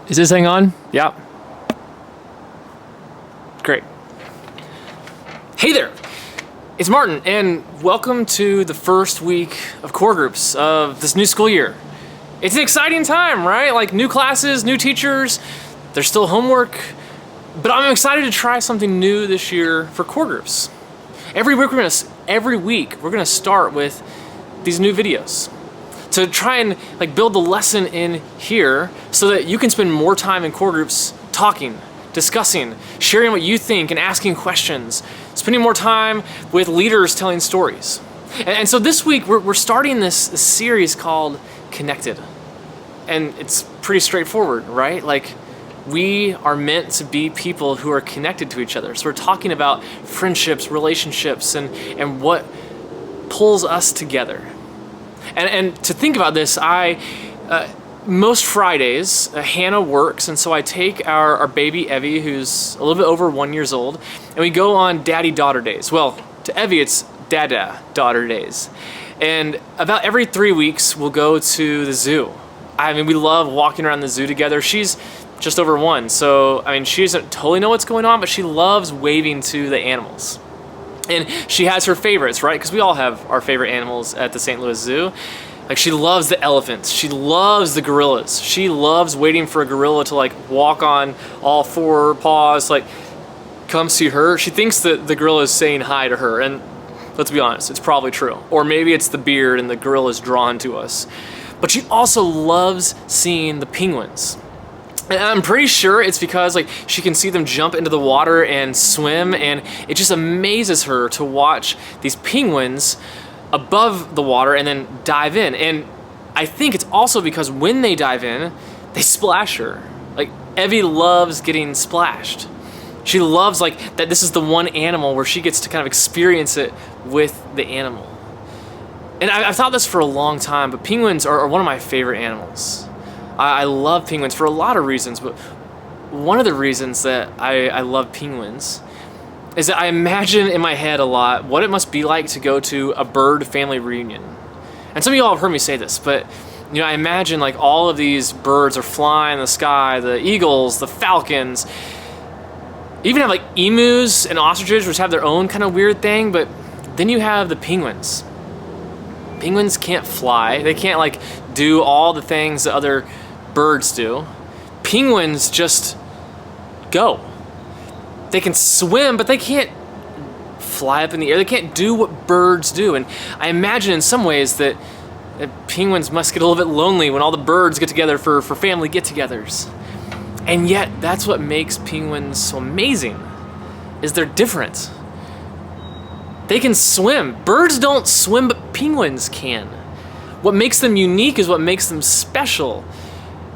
Is this thing on? Yeah. Great. Hey there, it's Martin, and welcome to the first week of core groups of this new school year. It's an exciting time, right? Like new classes, new teachers, there's still homework, but I'm excited to try something new this year for core groups. Every week we're gonna start with these new videos to try and build the lesson in here so that you can spend more time in core groups talking, discussing, sharing what you think and asking questions, spending more time with leaders telling stories. And so this week we're starting this series called Connected. And it's pretty straightforward, right? We are meant to be people who are connected to each other. So we're talking about friendships, relationships, and what pulls us together. And to think about this, most Fridays, Hannah works, and so I take our baby Evie, who's a little bit over 1 year old, and we go on daddy-daughter days. Well, to Evie, it's dada-daughter days. And about every 3 weeks, we'll go to the zoo. I mean, we love walking around the zoo together. She's just over 1, so I mean, she doesn't totally know what's going on, but she loves waving to the animals. And she has her favorites, right? Because we all have our favorite animals at the St. Louis Zoo. She loves the elephants. She loves the gorillas. She loves waiting for a gorilla to walk on all 4 paws, come see her. She thinks that the gorilla is saying hi to her, and let's be honest, it's probably true. Or maybe it's the beard and the gorilla is drawn to us. But she also loves seeing the penguins. And I'm pretty sure it's because she can see them jump into the water and swim, and it just amazes her to watch these penguins above the water and then dive in. And I think it's also because when they dive in, they splash her. Evie loves getting splashed. She loves that this is the one animal where she gets to kind of experience it with the animal. And I've thought this for a long time, but penguins are one of my favorite animals. I love penguins for a lot of reasons, but one of the reasons that I love penguins is that I imagine in my head a lot what it must be like to go to a bird family reunion. And some of y'all have heard me say this, but I imagine all of these birds are flying in the sky, the eagles, the falcons. You even have emus and ostriches, which have their own kind of weird thing, but then you have the penguins. Penguins can't fly. They can't do all the things that other birds do. Penguins just go. They can swim, but they can't fly up in the air. They can't do what birds do. And I imagine in some ways that penguins must get a little bit lonely when all the birds get together for family get-togethers. And yet, that's what makes penguins so amazing, is they're different. They can swim. Birds don't swim, but penguins can. What makes them unique is what makes them special.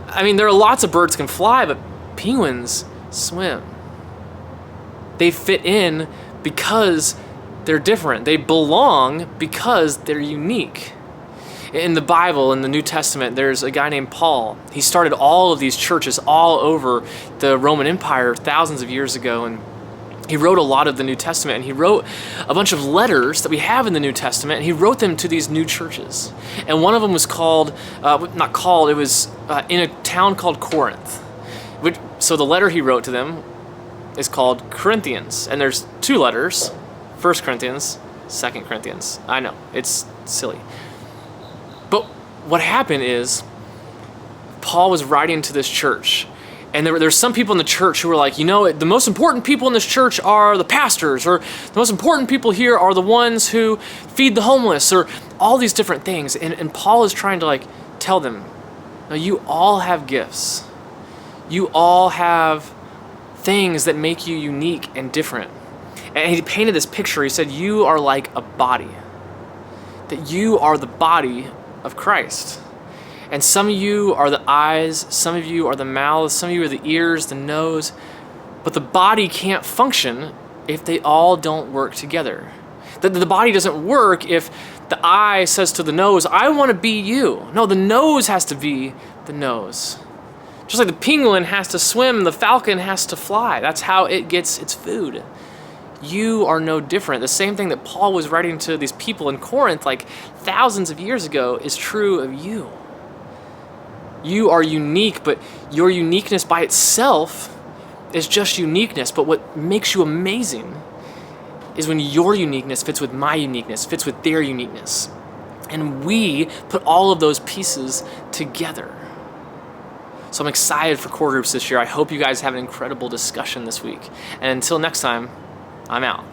I mean, there are lots of birds can fly, but penguins swim. They fit in because they're different. They belong because they're unique. In the Bible, in the New Testament, there's a guy named Paul. He started all of these churches all over the Roman Empire thousands of years ago, and he wrote a lot of the New Testament, and he wrote a bunch of letters that we have in the New Testament, and he wrote them to these new churches. And one of them was it was in a town called Corinth. So the letter he wrote to them is called Corinthians, and there's 2 letters, 1 Corinthians, 2 Corinthians. I know, it's silly. But what happened is Paul was writing to this church, and there's some people in the church who were the most important people in this church are the pastors, or the most important people here are the ones who feed the homeless, or all these different things. And Paul is trying to tell them, no, you all have gifts. You all have things that make you unique and different. And he painted this picture. He said, you are like a body. That you are the body of Christ. And some of you are the eyes, some of you are the mouths, some of you are the ears, the nose. But the body can't function if they all don't work together. The body doesn't work if the eye says to the nose, I want to be you. No, the nose has to be the nose. Just like the penguin has to swim, the falcon has to fly. That's how it gets its food. You are no different. The same thing that Paul was writing to these people in Corinth thousands of years ago is true of you. You are unique, but your uniqueness by itself is just uniqueness. But what makes you amazing is when your uniqueness fits with my uniqueness, fits with their uniqueness. And we put all of those pieces together. So I'm excited for core groups this year. I hope you guys have an incredible discussion this week. And until next time, I'm out.